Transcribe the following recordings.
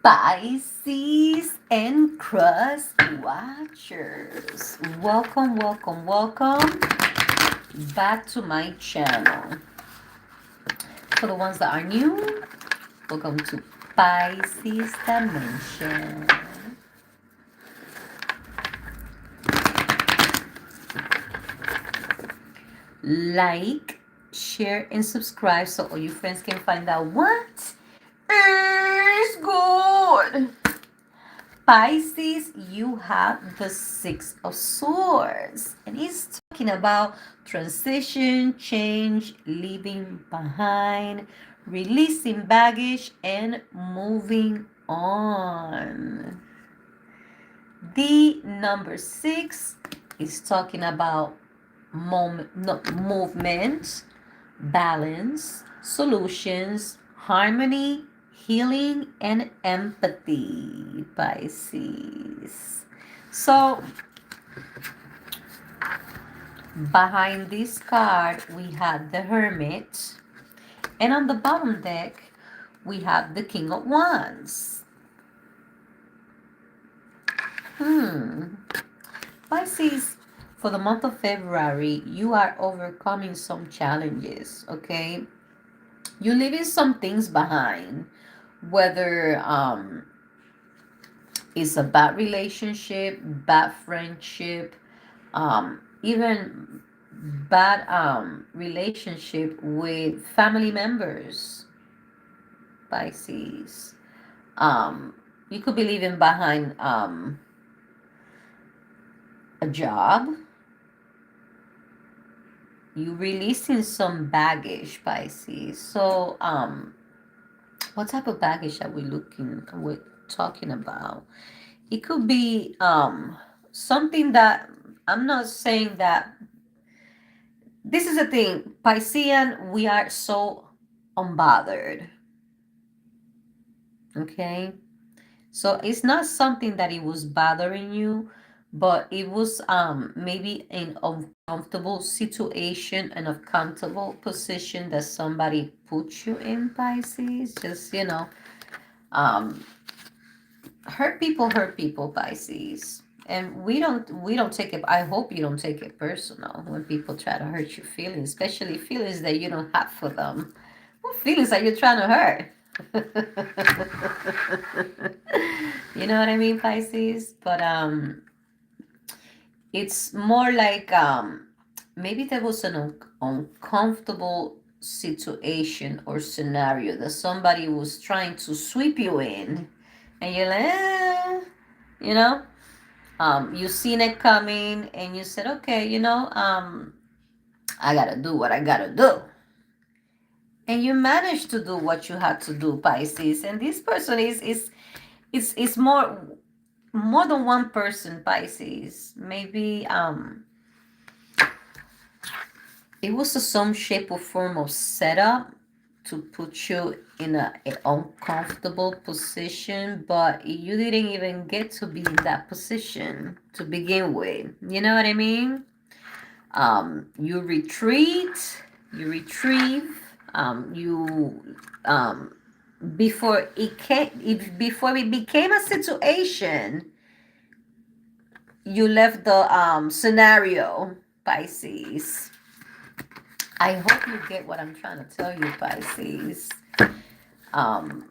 Pisces and Cross Watchers. Welcome, welcome, welcome back to my channel. For the ones that are new, welcome to Pisces Dimension. Like, share, and subscribe so all your friends can find out what is good. Pisces, you have the Six of Swords, and he's talking about transition, change, leaving behind, releasing baggage, and moving on. The number 6 is talking about movement, balance, solutions, harmony, healing, and empathy, Pisces. So, behind this card, we have the Hermit, and on the bottom deck, we have the King of Wands. Pisces, for the month of February, you are overcoming some challenges, okay? You're leaving some things behind, whether it's a bad relationship, bad friendship, even bad relationship with family members, Pisces. You could be leaving behind a job. You releasing some baggage, Pisces. So what type of baggage are we're talking about? It could be something that, I'm not saying that, this is the thing, Piscean, we are so unbothered. Okay? So it's not something that it was bothering you, but it was maybe an uncomfortable situation, an uncomfortable position that somebody put you in, Pisces. Just, um hurt people, Pisces. And we don't take it, I hope you don't take it personal when people try to hurt your feelings, especially feelings that you don't have for them. What feelings are you trying to hurt? You know what I mean, Pisces? But it's more like maybe there was an uncomfortable situation or scenario that somebody was trying to sweep you in, and you're like, you know, you seen it coming, and you said, okay, I gotta do what I gotta do, and you managed to do what you had to do, Pisces. And this person is more than one person, Pisces. Maybe it was some shape or form of setup to put you in an uncomfortable position, but you didn't even get to be in that position to begin with. You know what I mean? You retreat, you retrieve, you before it became a situation, you left the scenario, Pisces. I hope you get what I'm trying to tell you, Pisces. Um,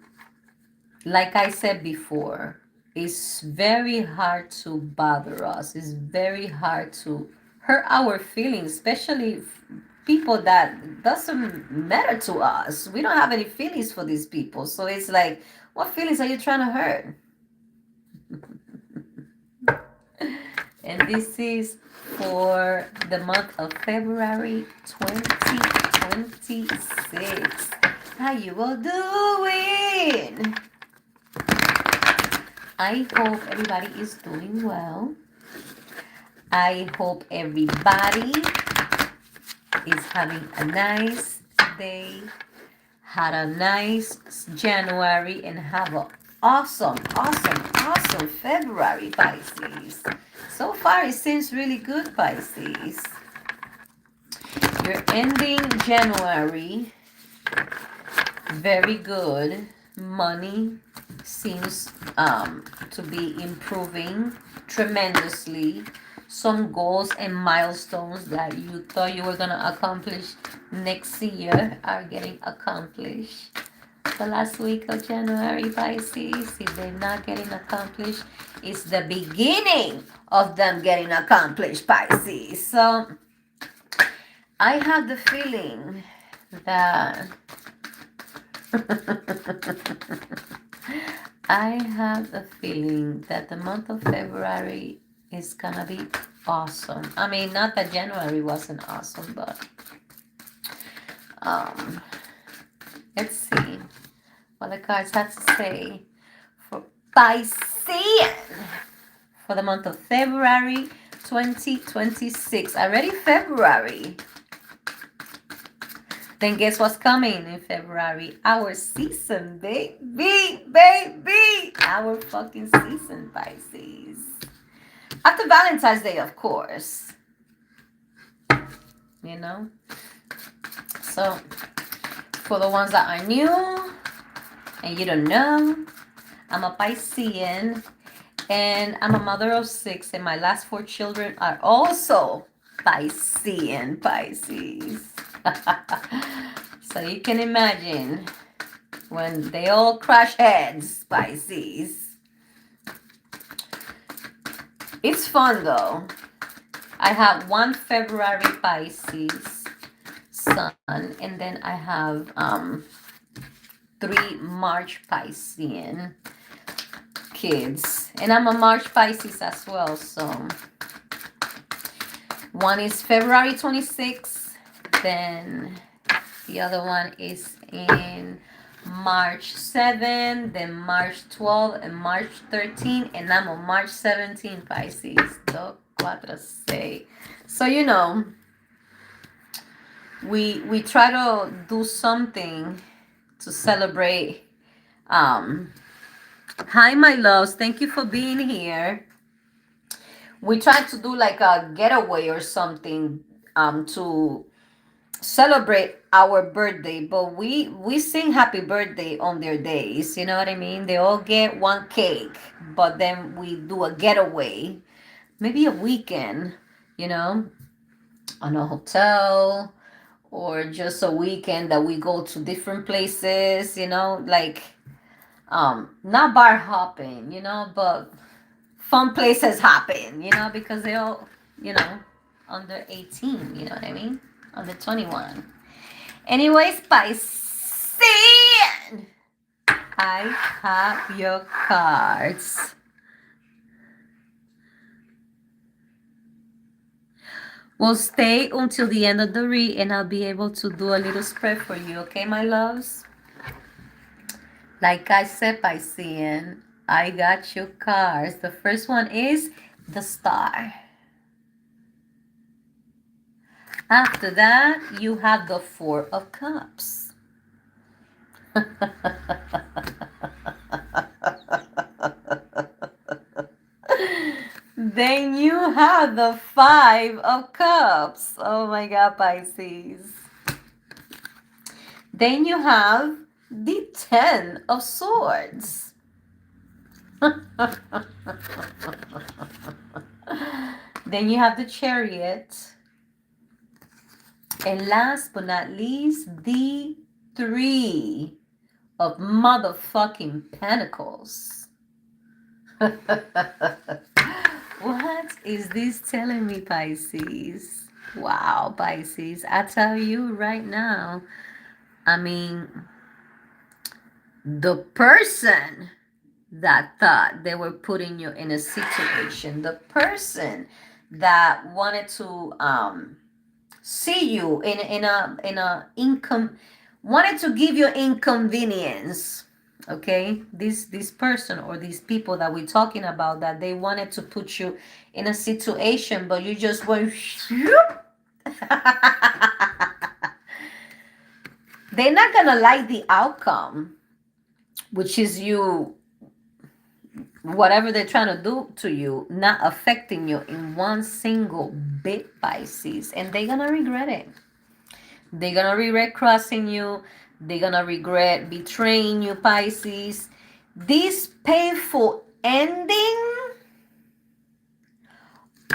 like I said before, it's very hard to bother us. It's very hard to hurt our feelings, especially people that doesn't matter to us. We don't have any feelings for these people. So it's like, what feelings are you trying to hurt? And this is for the month of February 2026. How you all doing? I hope everybody is doing well. I hope everybody is having a nice day, had a nice January, and have an awesome February, Pisces. So far, it seems really good, Pisces. You're ending January very good. Money, seems to be improving tremendously. Some goals and milestones that you thought you were going to accomplish next year are getting accomplished. The last week of January, Pisces, if they're not getting accomplished, it's the beginning of them getting accomplished, Pisces. So I have the feeling that I have a feeling that the month of February is gonna be awesome. I mean, not that January wasn't awesome, but um, let's see what the cards have to say for Pisces for the month of February 2026. Already February. Then guess what's coming in February? Our season, baby, baby. Our fucking season, Pisces. After Valentine's Day, of course. You know? So, for the ones that are new and you don't know, I'm a Piscean and I'm a mother of 6 and my last 4 children are also Piscean, Pisces. So you can imagine when they all crash heads, Pisces. It's fun though. I have 1 February Pisces sun, and then I have 3 March Piscean kids, and I'm a March Pisces as well. So one is February 26th, then the other one is in March 7, then March 12, and March 13, and I'm on March 17, Pisces. 2, 4, 6. So you know, we try to do something to celebrate. Hi, my loves. Thank you for being here. We try to do like a getaway or something to celebrate our birthday, but we sing happy birthday on their days, you know what I mean? They all get 1 cake, but then we do a getaway, maybe a weekend, you know, on a hotel, or just a weekend that we go to different places, you know, like not bar hopping, you know, but fun places hopping, you know, because they all, you know, under 18, you know what I mean? Under 21. Anyways, Pisces, I have your cards. We'll stay until the end of the read and I'll be able to do a little spread for you, okay, my loves? Like I said, Piscean, I got your cards. The first one is the Star. After that, you have the 4 of Cups. Then you have the 5 of Cups. Oh my God, Pisces. Then you have the 10 of Swords. Then you have the Chariot. And last but not least, the 3 of motherfucking Pentacles. What is this telling me, Pisces? Wow, Pisces. I tell you right now, I mean, the person that thought they were putting you in a situation, the person that wanted to see you in a income, wanted to give you inconvenience, okay, this person or these people that we're talking about, that they wanted to put you in a situation, but you just went they're not gonna like the outcome, which is you, whatever they're trying to do to you, not affecting you in one single bit, Pisces, and they're gonna regret it. They're gonna regret crossing you. They're gonna regret betraying you, Pisces. this painful ending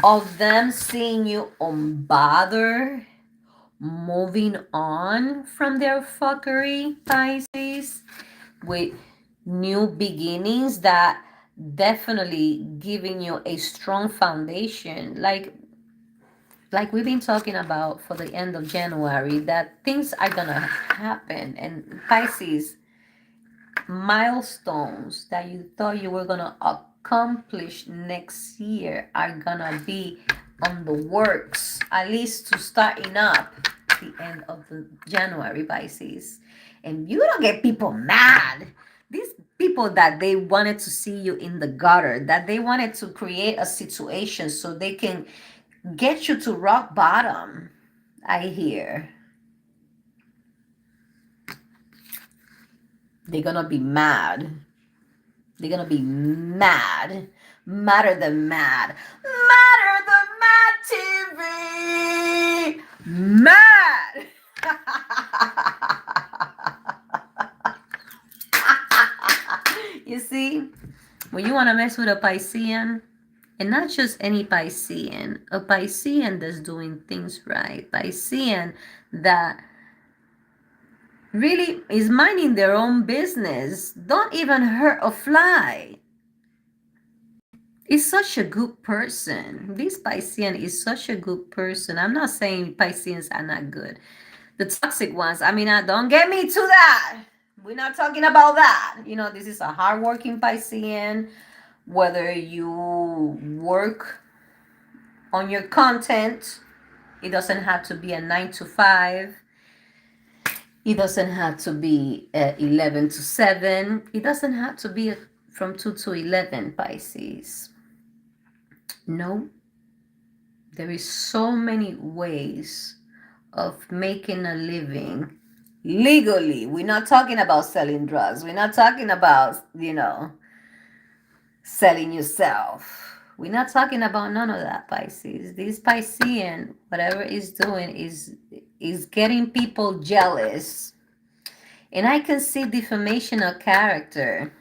of them seeing you unbothered, moving on from their fuckery, Pisces, with new beginnings that definitely giving you a strong foundation, like we've been talking about for the end of January, that things are gonna happen. And Pisces, milestones that you thought you were gonna accomplish next year are gonna be on the works, at least to starting up the end of the January, Pisces. And you don't get people mad. These people that they wanted to see you in the gutter, that they wanted to create a situation so they can get you to rock bottom, I hear. They're gonna be mad. They're gonna be mad. Madder than mad. Madder than mad TV. Mad. You see, when you want to mess with a Piscean, and not just any Piscean, a Piscean that's doing things right, Piscean that really is minding their own business, don't even hurt a fly, is such a good person. This Piscean is such a good person. I'm not saying Pisceans are not good. The toxic ones, I mean, don't get me to that. We're not talking about that. You know, this is a hardworking Piscean. Whether you work on your content, it doesn't have to be a 9 to 5. It doesn't have to be 11 to 7. It doesn't have to be from 2 to 11, Pisces. No. There is so many ways of making a living legally. We're not talking about selling drugs. We're not talking about, selling yourself. We're not talking about none of that, Pisces. This Piscean, whatever is doing is getting people jealous. And I can see defamation of character.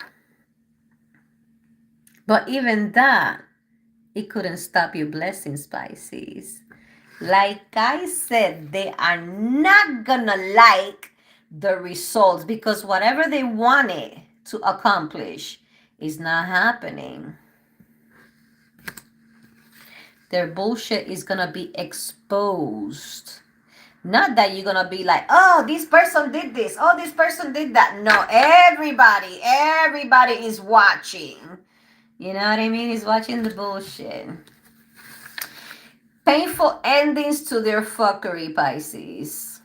But even that, it couldn't stop your blessings, Pisces. Like I said, they are not gonna like the results because whatever they wanted to accomplish is not happening. Their bullshit is gonna be exposed. Not that you're gonna be like, oh, this person did this, oh, this person did that. No, everybody is watching. You know what I mean? Is watching the bullshit. Painful endings to their fuckery, Pisces.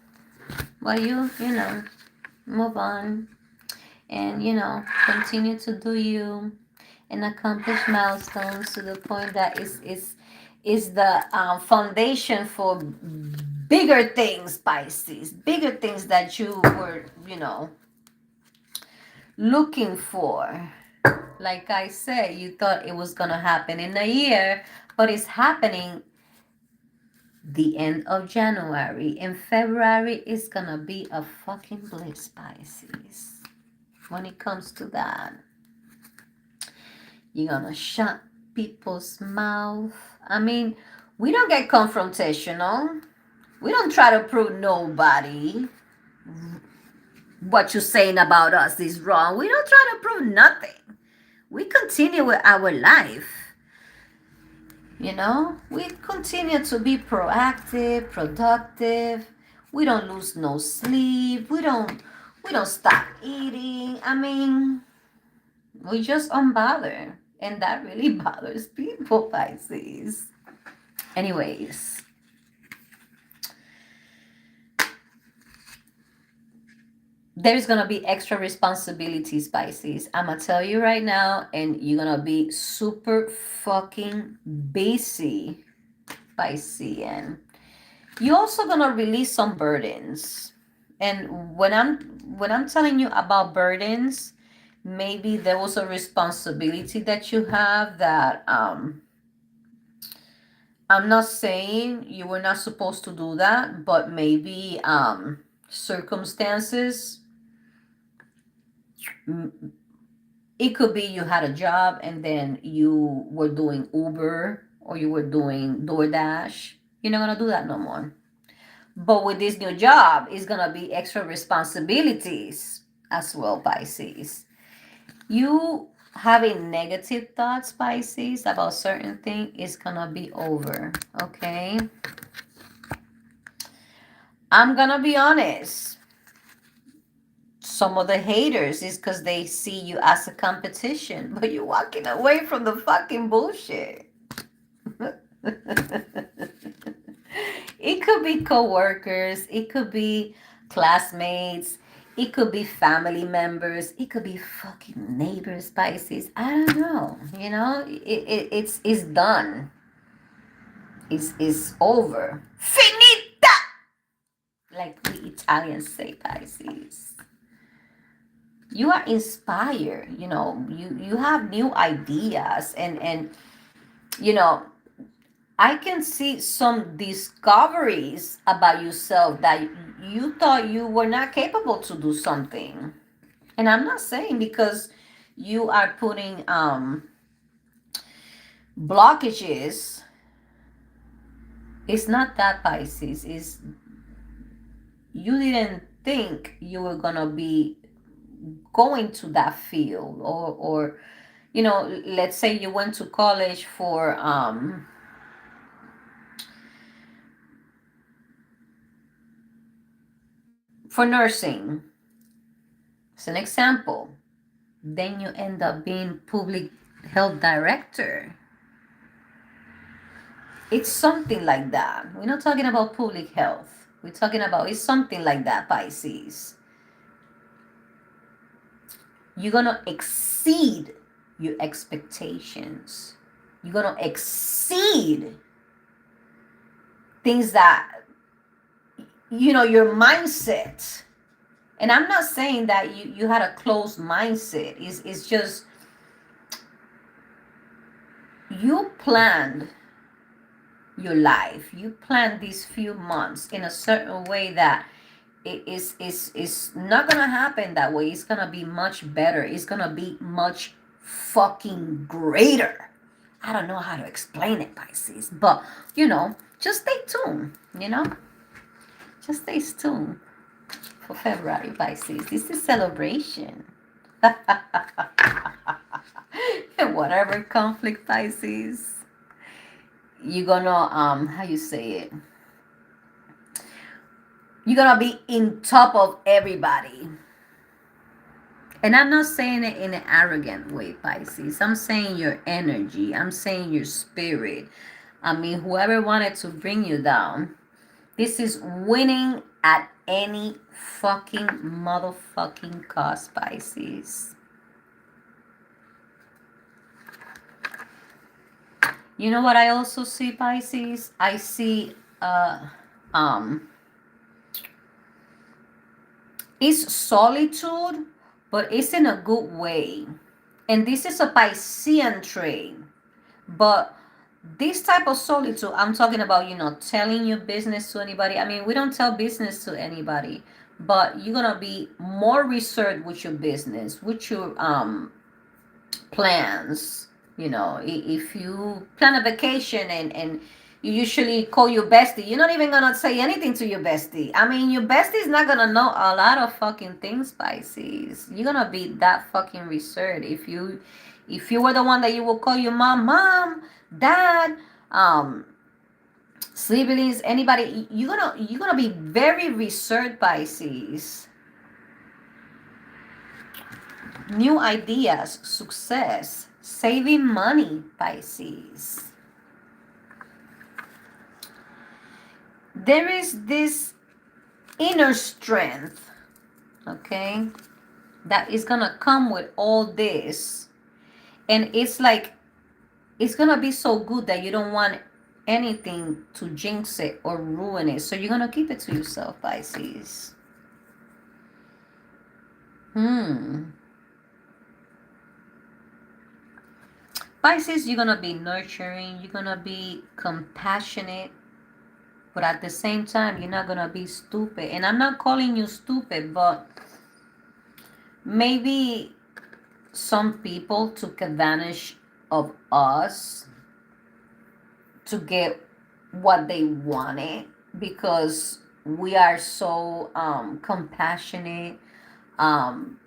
Well, you know, move on and, continue to do you and accomplish milestones to the point that is the foundation for bigger things, Pisces. Bigger things that you were, looking for. Like I said, you thought it was going to happen in a year, but it's happening the end of January. In February, it's going to be a fucking bliss, Pisces. When it comes to that, you're going to shut people's mouth. I mean, we don't get confrontational. We don't try to prove nobody what you're saying about us is wrong. We don't try to prove nothing. We continue with our life. We continue to be proactive, productive. We don't lose no sleep. We don't stop eating. I mean, we just unbother. And that really bothers people, Pisces. Anyways. There's going to be extra responsibilities, Pisces. I'm going to tell you right now, and you're going to be super fucking busy, Piscean. You're also going to release some burdens. And when I'm telling you about burdens, maybe there was a responsibility that you have that I'm not saying you were not supposed to do that, but maybe circumstances It could be you had a job and then you were doing Uber or you were doing DoorDash. You're not gonna do that no more. But with this new job, it's gonna be extra responsibilities as well, Pisces. You having negative thoughts, Pisces, about certain thing is gonna be over. Okay. I'm gonna be honest. Some of the haters is because they see you as a competition, but you're walking away from the fucking bullshit. It could be coworkers, it could be classmates, it could be family members, it could be fucking neighbors, Pisces. I don't know. You know, it's done. It's over. Finita, like we Italians say, Pisces. You are inspired. You know, you have new ideas, and you know, I can see some discoveries about yourself that you thought you were not capable to do something. And I'm not saying because you are putting blockages. It's not that, Pisces. It's you didn't think you were gonna be going to that field, or you know, let's say you went to college for nursing. It's an example. Then you end up being public health director. It's something like that. We're not talking about public health. We're talking about it's something like that, Pisces. You're gonna exceed your expectations. You're gonna exceed things that you know your mindset. And I'm not saying that you had a closed mindset. It's just you planned your life. You planned these few months in a certain way that it's not gonna happen that way. It's gonna be much better. It's gonna be much fucking greater. I don't know how to explain it, Pisces, but you know, just stay tuned. You know, just stay tuned for February, Pisces. This is celebration. Whatever conflict, Pisces, you're gonna how you say it? You're gonna be in top of everybody. And I'm not saying it in an arrogant way, Pisces. I'm saying your energy. I'm saying your spirit. I mean, whoever wanted to bring you down, this is winning at any fucking motherfucking cost, Pisces. You know what I also see, Pisces? I see um it's solitude, but it's in a good way. And this is a Piscean trait. But this type of solitude, I'm talking about, you know, telling your business to anybody. I mean, we don't tell business to anybody, but you're gonna be more reserved with your business, with your plans. You know, if you plan a vacation and you usually call your bestie, you're not even gonna say anything to your bestie. I mean, your bestie is not gonna know a lot of fucking things, Pisces. You're gonna be that fucking reserved. If you were the one that you will call your mom, dad, siblings, anybody, you're gonna be very reserved, Pisces. New ideas, success, saving money, Pisces. There is this inner strength, okay, that is gonna come with all this. And it's like, it's gonna be so good that you don't want anything to jinx it or ruin it. So you're gonna keep it to yourself, Pisces. Pisces, you're gonna be nurturing, you're gonna be compassionate, but at the same time, you're not gonna be stupid. And I'm not calling you stupid, but maybe some people took advantage of us to get what they wanted because we are so compassionate. um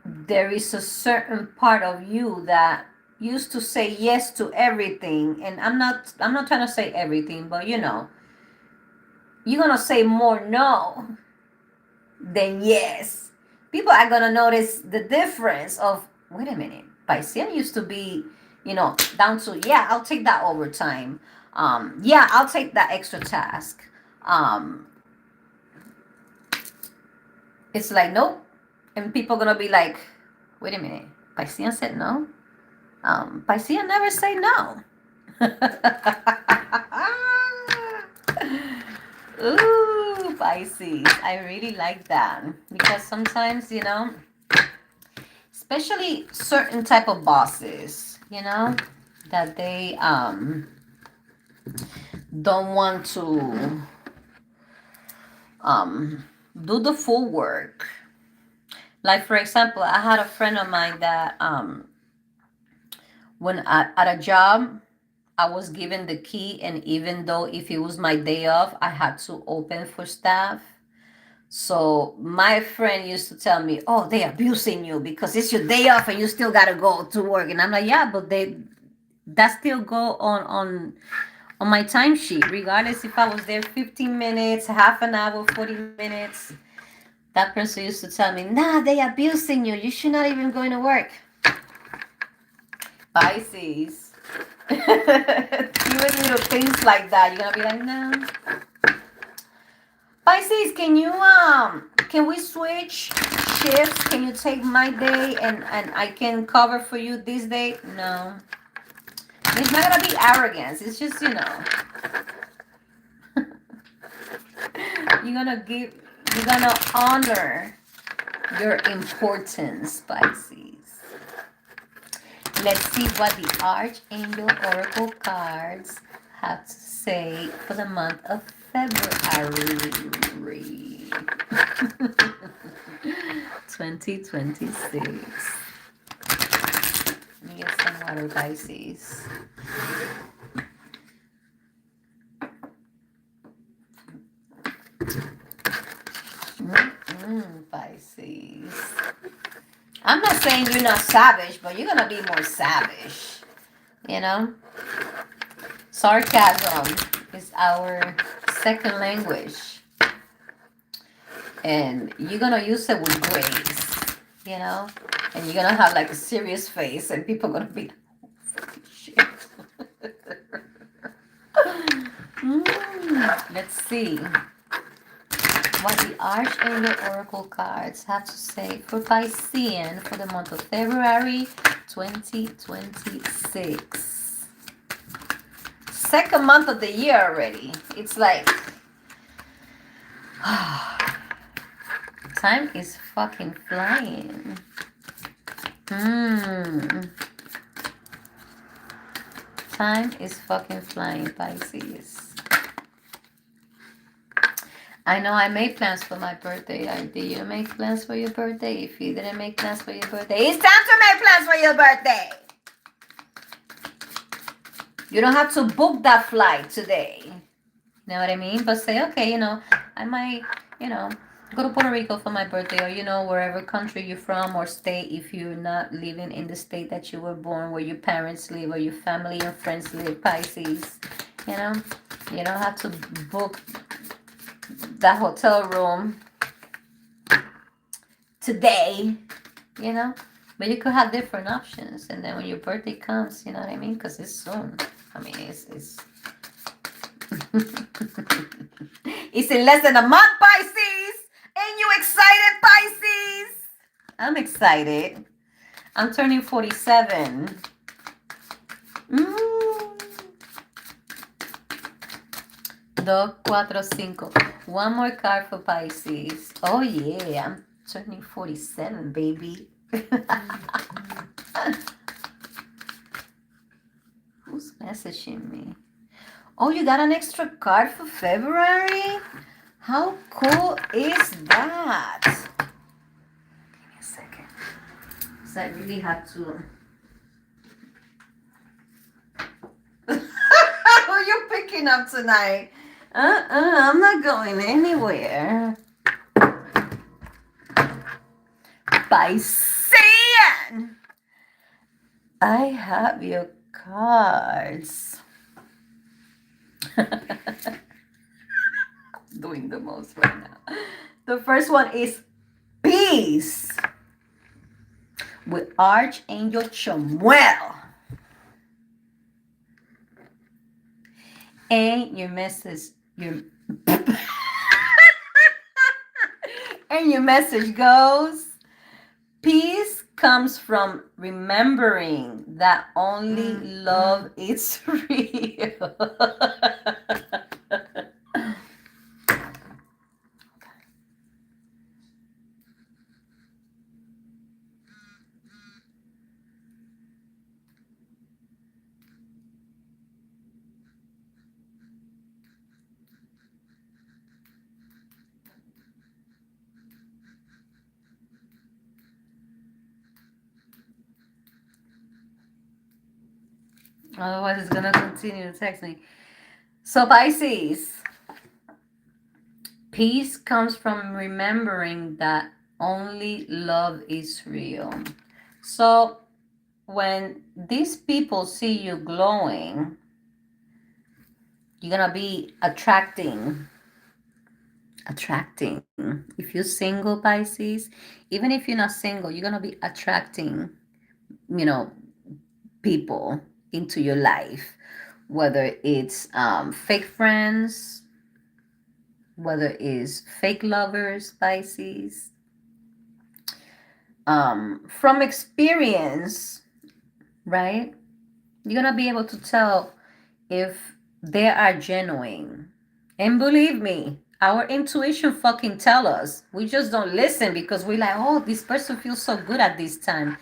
there is a certain part of you that used to say yes to everything, and I'm not trying to say everything, but you're gonna say more no than yes. People are gonna notice the difference of, wait a minute, Piscean used to be, down to, yeah, I'll take that overtime. Yeah, I'll take that extra task. Um, it's like, nope. And people gonna be like, wait a minute, Piscean said no? Piscean never say no. Ooh, Pisces. I really like that because sometimes, especially certain type of bosses, that they don't want to do the full work. Like, for example, I had a friend of mine that when at a job, I was given the key, and even though if it was my day off, I had to open for staff. So my friend used to tell me, "Oh, they abusing you because it's your day off and you still gotta go to work." And I'm like, "Yeah, but that still go on my timesheet, regardless if I was there 15 minutes, half an hour, 40 minutes." That person used to tell me, "Nah, they abusing you. You should not even going to work." Pisces. Even little things like that, you're gonna be like, "No." Pisces, can we switch shifts? Can you take my day and I can cover for you this day? No. It's not gonna be arrogance. It's just, you're gonna honor your importance, Pisces. Let's see what the Archangel Oracle cards have to say for the month of February 2026. Let me get some water, Pisces. Pisces. I'm not saying you're not savage, but you're gonna be more savage. Sarcasm is our second language, and you're gonna use it with grace, and you're gonna have like a serious face, and people are gonna be like, oh, fucking shit. Let's see what the Archangel Oracle cards have to say for Piscean for the month of February 2026. Second month of the year already. It's like, time is fucking flying. Time is fucking flying, Pisces. I know I made plans for my birthday. Did you make plans for your birthday? If you didn't make plans for your birthday, it's time to make plans for your birthday. You don't have to book that flight today. You know what I mean? But say, okay, I might, go to Puerto Rico for my birthday, or, wherever country you're from or state, if you're not living in the state that you were born, where your parents live or your family and friends live, Pisces. You don't have to book that hotel room today, but you could have different options, and then when your birthday comes, you know what I mean, because it's soon. I mean, it's it's in less than a month, Pisces. Ain't you excited, Pisces? I'm excited. I'm turning 47. 2, 4, 5. One more card for Pisces. Oh yeah, I'm turning 47, baby. Who's messaging me? Oh, you got an extra card for February? How cool is that? Give me a second. because I really had to. Who are you picking up tonight? I'm not going anywhere. Piscean! I have your cards. Doing the most right now. The first one is peace with Archangel Chamuel. And your message, and your message goes, peace comes from remembering that only love is real. Otherwise, it's gonna continue to text me. So, Pisces, peace comes from remembering that only love is real. So, when these people see you glowing, you're gonna be attracting. If you're single, Pisces, even if you're not single, you're gonna be attracting, you know, people into your life, whether it's fake friends, whether it's fake lovers, Pisces. From experience, right? You're gonna be able to tell if they are genuine. And believe me, our intuition fucking tell us. We just don't listen because we're like, oh, this person feels so good at this time.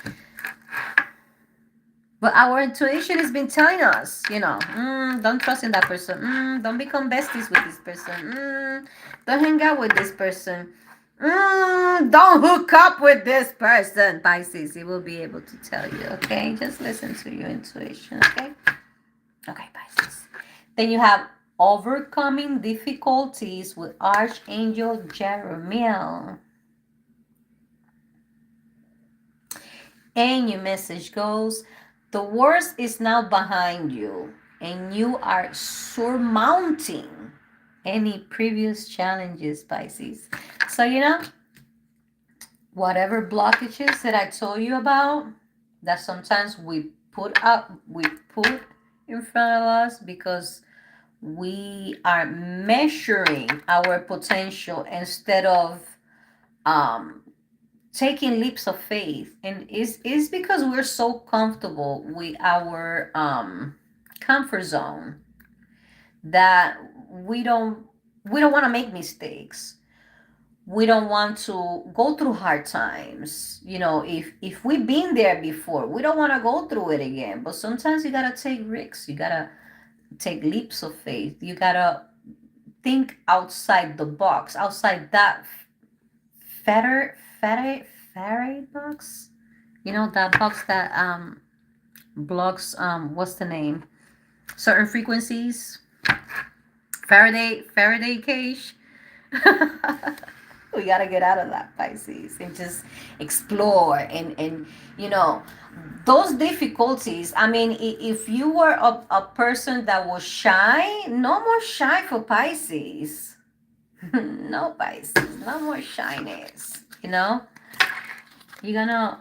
But our intuition has been telling us, don't trust in that person. Don't become besties with this person. Don't hang out with this person. Don't hook up with this person. Pisces, it will be able to tell you, okay? Just listen to your intuition, okay? Okay, Pisces. Then you have overcoming difficulties with Archangel Jeremiel. And your message goes, the worst is now behind you, and you are surmounting any previous challenges, Pisces. So, whatever blockages that I told you about, that sometimes we put in front of us because we are measuring our potential instead of taking leaps of faith, and is because we're so comfortable with our comfort zone that we don't want to make mistakes. We don't want to go through hard times. If we've been there before, we don't want to go through it again. But sometimes you gotta take risks. You gotta take leaps of faith. You gotta think outside the box, outside that Faraday box, that box that blocks what's the name, certain frequencies, Faraday cage. We gotta get out of that, Pisces, and just explore and those difficulties. I mean, if you were a person that was shy, no more shy for Pisces. No, Pisces, no more shyness. You're gonna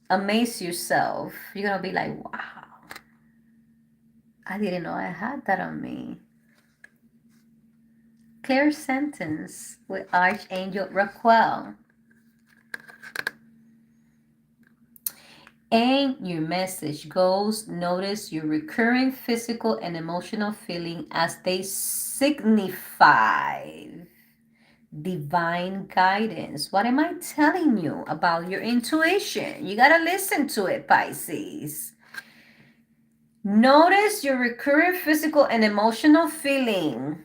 amaze yourself. You're gonna be like, wow, I didn't know I had that on me. Clear sentence with Archangel Raquel. And your message goes, notice your recurring physical and emotional feeling as they signify divine guidance. What am I telling you about your intuition? You got to listen to it, Pisces. Notice your recurring physical and emotional feeling,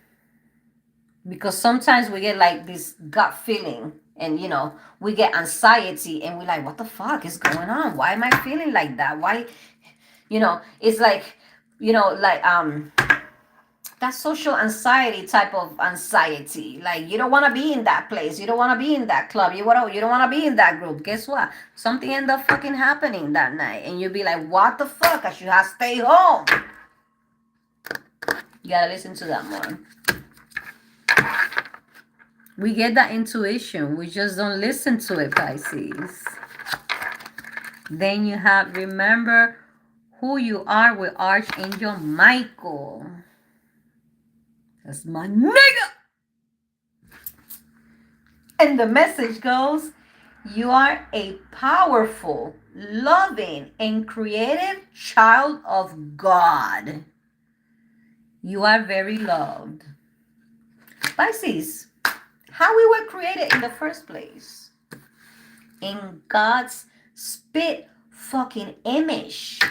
because sometimes we get like this gut feeling And we get anxiety, and we're like, what the fuck is going on? Why am I feeling like that? Why? It's like, like that social anxiety type of anxiety. Like, you don't want to be in that place, you don't want to be in that club, you don't want to be in that group. Guess what? Something end up fucking happening that night, and you'll be like, what the fuck? I should have stayed home. You gotta listen to that more. We get that intuition, we just don't listen to it, Pisces. Then you have remember who you are with Archangel Michael. That's my nigga. And the message goes, you are a powerful, loving, and creative child of God. You are very loved. Pisces, how we were created in the first place? In God's spit fucking image.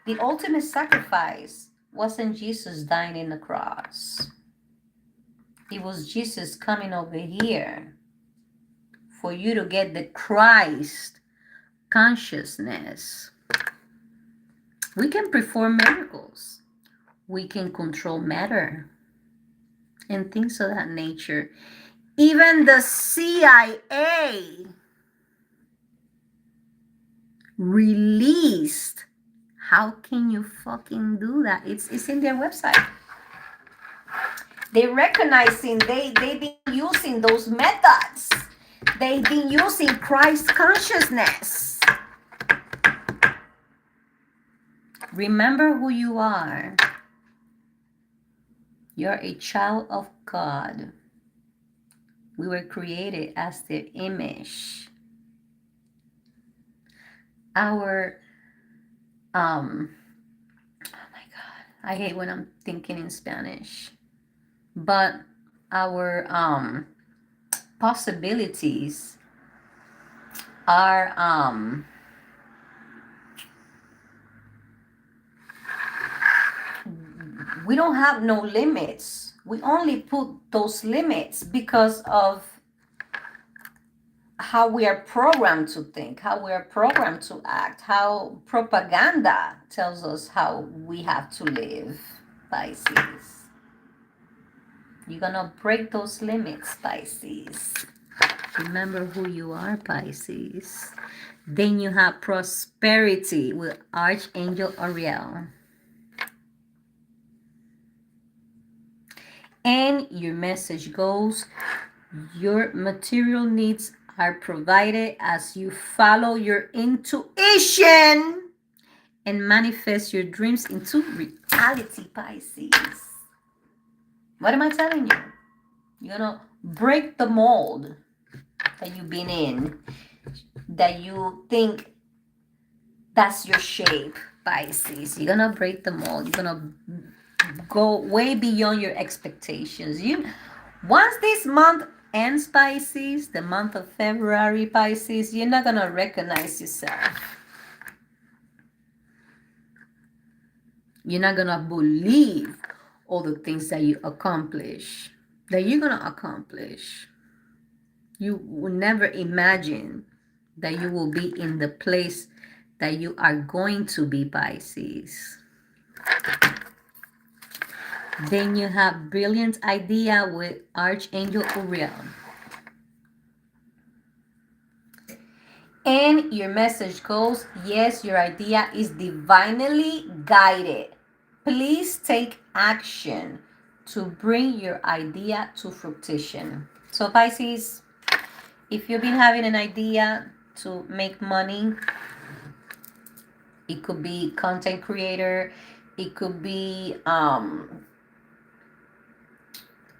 The ultimate sacrifice wasn't Jesus dying in the cross. It was Jesus coming over here for you to get the Christ consciousness. We can perform miracles. We can control matter and things of that nature. Even the CIA released. How can you fucking do that? It's in their website. They're recognizing they've been using those methods. They've been using Christ consciousness. Remember who you are. You're a child of God. We were created as their image. Our oh my God, I hate when I'm thinking in Spanish. But our possibilities are we don't have no limits. We only put those limits because of how we are programmed to think, how we are programmed to act, how propaganda tells us how we have to live, Pisces. You're gonna break those limits, Pisces. Remember who you are, Pisces. Then you have prosperity with Archangel Ariel. And your message goes, your material needs are provided as you follow your intuition and manifest your dreams into reality, Pisces. What am I telling you? You're gonna break the mold that you've been in, that you think that's your shape, Pisces. You're gonna break the mold. You're gonna go way beyond your expectations. Once this month ends, Pisces, the month of February, Pisces, you're not gonna recognize yourself. You're not gonna believe all the things that you accomplish, that you're gonna accomplish. You will never imagine that you will be in the place that you are going to be, Pisces. Then you have brilliant idea with Archangel Uriel. And your message goes, yes, your idea is divinely guided. Please take action to bring your idea to fruition. So Pisces, if you've been having an idea to make money, it could be content creator, it could be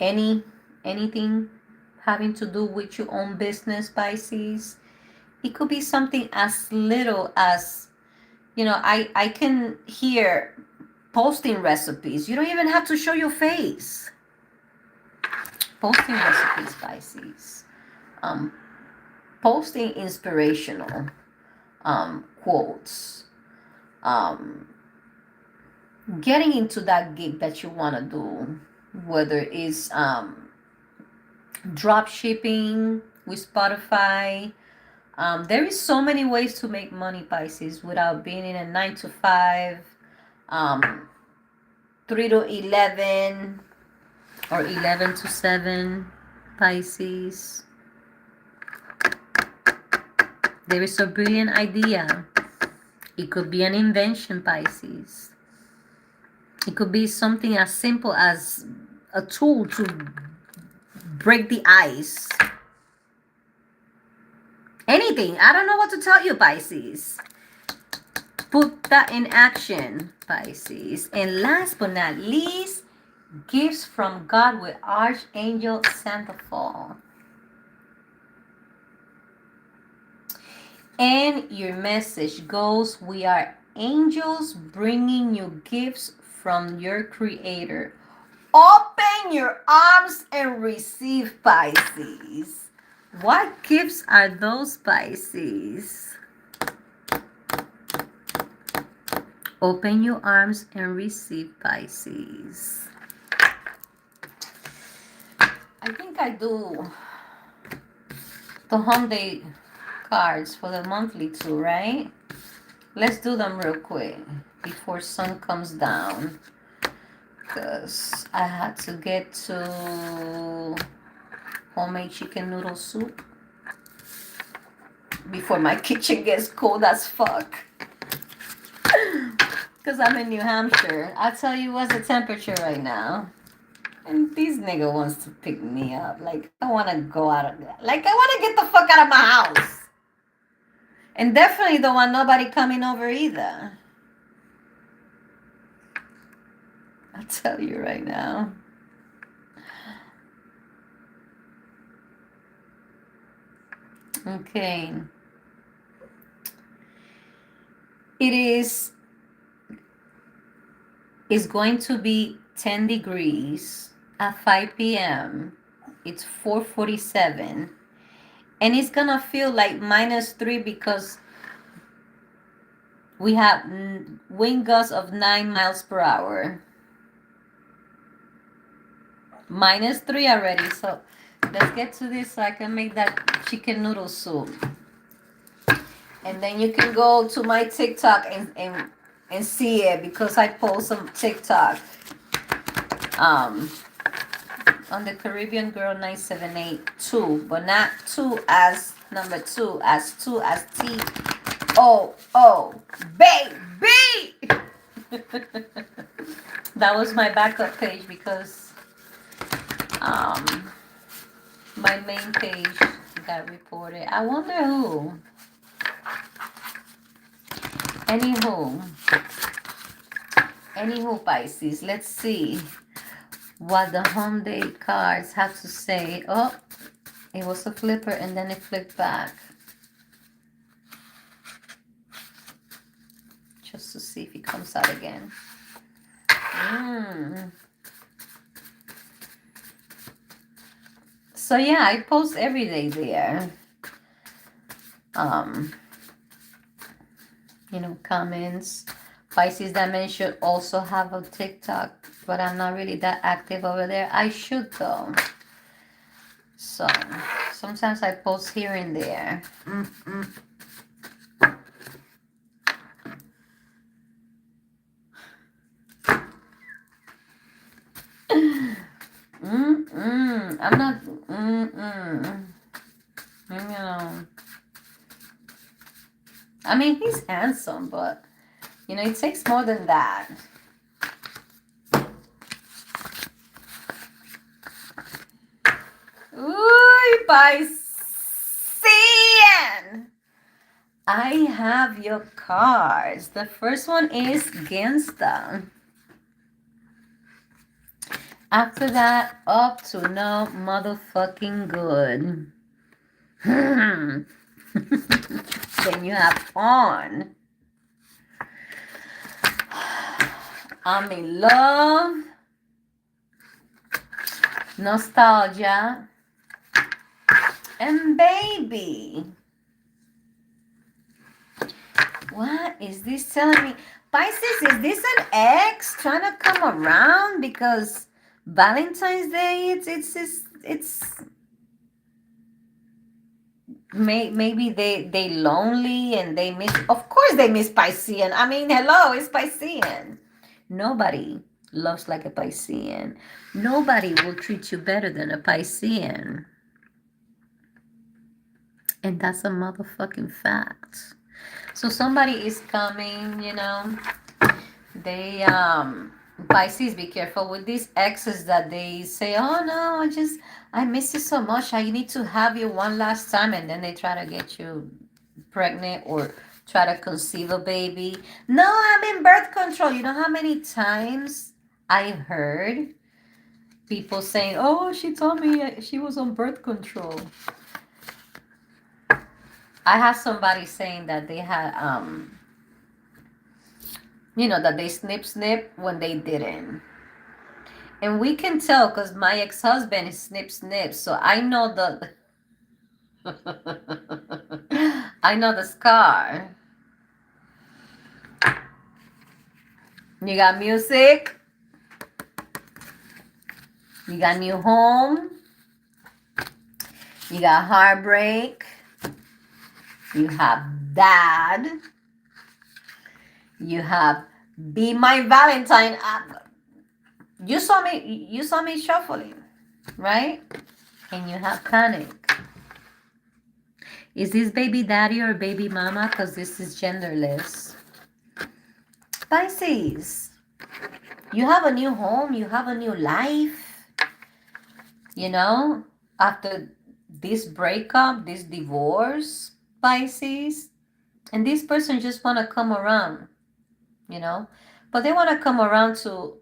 anything having to do with your own business, Pisces. It could be something as little as, I can hear posting recipes. You don't even have to show your face. Posting recipes, Pisces. Posting inspirational quotes. Getting into that gig that you want to do, whether it's drop shipping with Spotify. There is so many ways to make money, Pisces, without being in a 9 to 5, um, 3 to 11, or 11 to 7, Pisces. There is a brilliant idea. It could be an invention, Pisces. It could be something as simple as a tool to break the ice. Anything. I don't know what to tell you, Pisces. Put that in action, Pisces. And last but not least, gifts from God with Archangel Santa Fall. And your message goes, we are angels bringing you gifts from your Creator. Open your arms and receive, Pisces. What gifts are those, Pisces? Open your arms and receive, Pisces. I think I do the home day cards for the monthly too, right? Let's do them real quick before sun comes down, because I had to get to homemade chicken noodle soup before my kitchen gets cold as fuck. Because I'm in New Hampshire. I'll tell you what's the temperature right now. And this nigga wants to pick me up. Like, I want to go out of that. Like, I want to get the fuck out of my house. And definitely don't want nobody coming over either. I'll tell you right now. Okay. It's going to be 10 degrees at 5 p.m. It's 4:47. And it's gonna feel like -3 because we have wind gusts of 9 miles per hour. -3 already. So let's get to this so I can make that chicken noodle soup. And then you can go to my TikTok and see it, because I post some TikTok on the Caribbean Girl 978 but not 2 as number 2, as 2 as TOO, baby. That was my backup page because my main page got reported. I wonder who. Anywho, Pisces, let's see what the home day cards have to say. Oh, it was a flipper and then it flipped back. Just to see if it comes out again. So yeah, I post every day there. You know, comments. Pisces Dimension also have a TikTok, but I'm not really that active over there. I should though. So sometimes I post here and there. I'm not. Leave me alone. I mean, he's handsome, but you know, it takes more than that. Ooh, Piscean! I have your cards. The first one is Gangsta. After that, up to no motherfucking good. Then you have on. I'm in love. Nostalgia. And baby. What is this telling me? Pisces, is this an ex trying to come around? Because Valentine's Day, it's maybe they lonely and they miss, of course they miss Piscean. I mean, hello, it's Piscean. Nobody loves like a Piscean. Nobody will treat you better than a Piscean. And that's a motherfucking fact. So somebody is coming, they Pisces, be careful with these exes that they say, oh no, I miss you so much, I need to have you one last time, and then they try to get you pregnant or try to conceive a baby. No, I'm in birth control. You know how many times I heard people saying, oh, she told me she was on birth control. I had somebody saying that they had that they snip when they didn't. And we can tell because my ex-husband is snip. So I know the I know the scar. You got music. You got new home. You got heartbreak. You have dad. You have be my Valentine. You saw me shuffling, right? And you have panic. Is this baby daddy or baby mama? Because this is genderless. Pisces, you have a new home. You have a new life. After this breakup, this divorce, Pisces, and this person just want to come around, but they want to come around to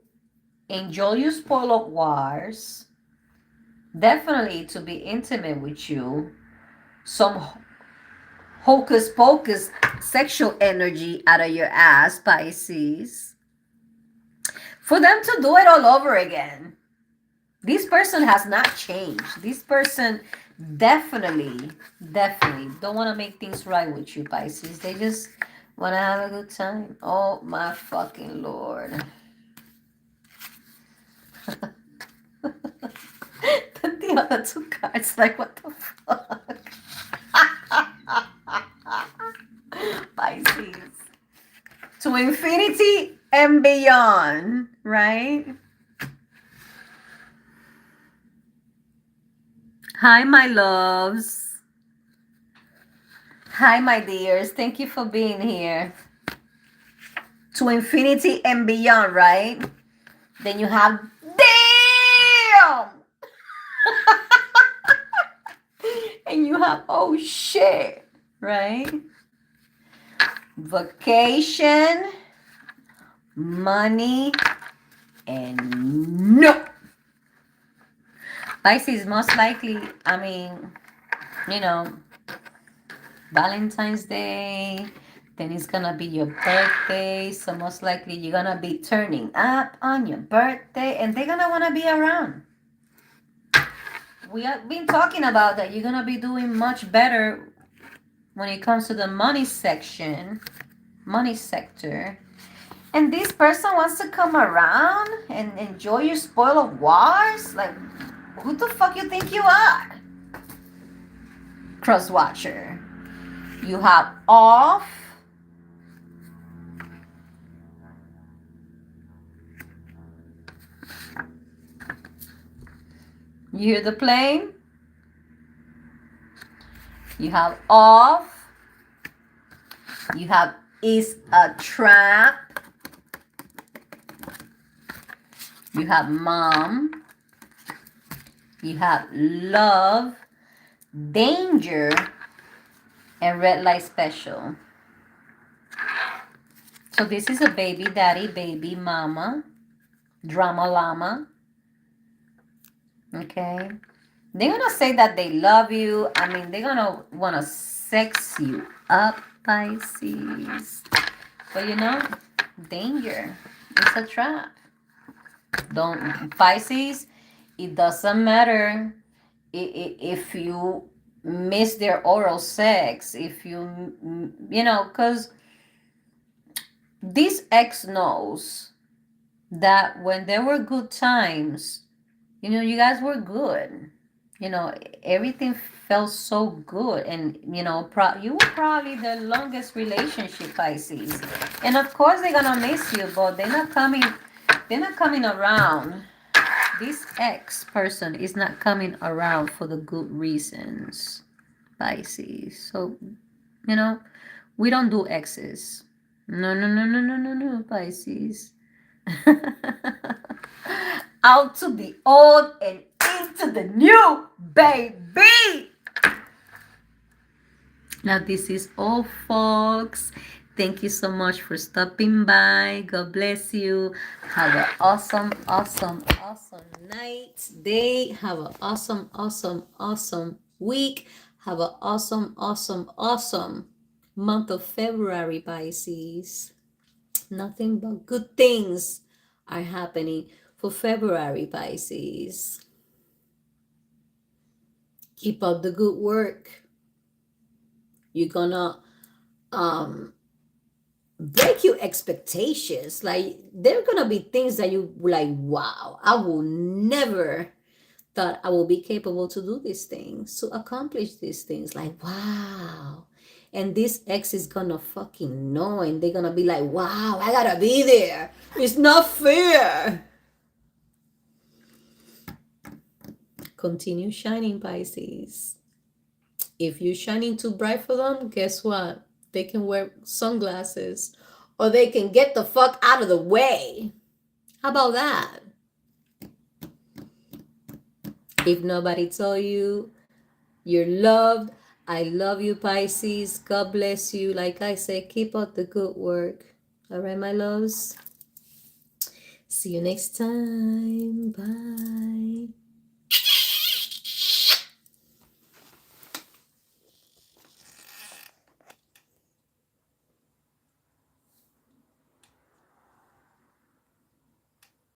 enjoy you, spoil of wars, definitely to be intimate with you, some hocus pocus sexual energy out of your ass, Pisces, for them to do it all over again. This person has not changed. This person definitely don't want to make things right with you, Pisces. They just want to have a good time. Oh my fucking Lord. The other two cards, like, what the fuck? Pisces. To infinity and beyond, right? Hi, my loves. Hi, my dears. Thank you for being here. To infinity and beyond, right? Then you have damn. And you have oh shit, right? Vacation, money, and no. Pisces, most likely, Valentine's Day, then it's gonna be your birthday, so most likely you're gonna be turning up on your birthday, and they're gonna wanna be around. We have been talking about that you're gonna be doing much better when it comes to the money sector. And this person wants to come around and enjoy your spoil of wars? Like, who the fuck you think you are? CROSSWATCHER. You have off. You hear the plane? You have off. You have is a trap. You have mom. You have love, danger, and red light special. So this is a baby daddy, baby mama, drama llama. Okay. They're going to say that they love you. They're going to want to sex you up, Pisces. But danger. It's a trap. Pisces, it doesn't matter if you miss their oral sex, if because this ex knows that when there were good times, you guys were good. you know, everything felt so good, and you know, you were probably the longest relationship, Pisces, and of course they're gonna miss you, but they're not coming around. This ex person is not coming around for the good reasons, Pisces. So, you know, we don't do exes. No, no, no, no, no, no, no, Pisces. Out to the old and into the new, baby. Now, this is all, folks. Thank you so much for stopping by. God bless you. Have an awesome, awesome, awesome night, day. Have an awesome, awesome, awesome week. Have an awesome, awesome, awesome month of February, Pisces. Nothing but good things are happening for February, Pisces. Keep up the good work. You're gonna break your expectations. Like, there are gonna be things that you like, wow, I will never thought I will be capable to do these things, to accomplish these things. Like, wow. And this ex is gonna fucking know, and they're gonna be like, wow, I gotta be there. It's not fair. Continue shining, Pisces. If you're shining too bright for them, guess what? They can wear sunglasses, or they can get the fuck out of the way. How about that? If nobody told you you're loved, I love you, Pisces. God bless you. Like I said, keep up the good work. All right, my loves. See you next time. Bye.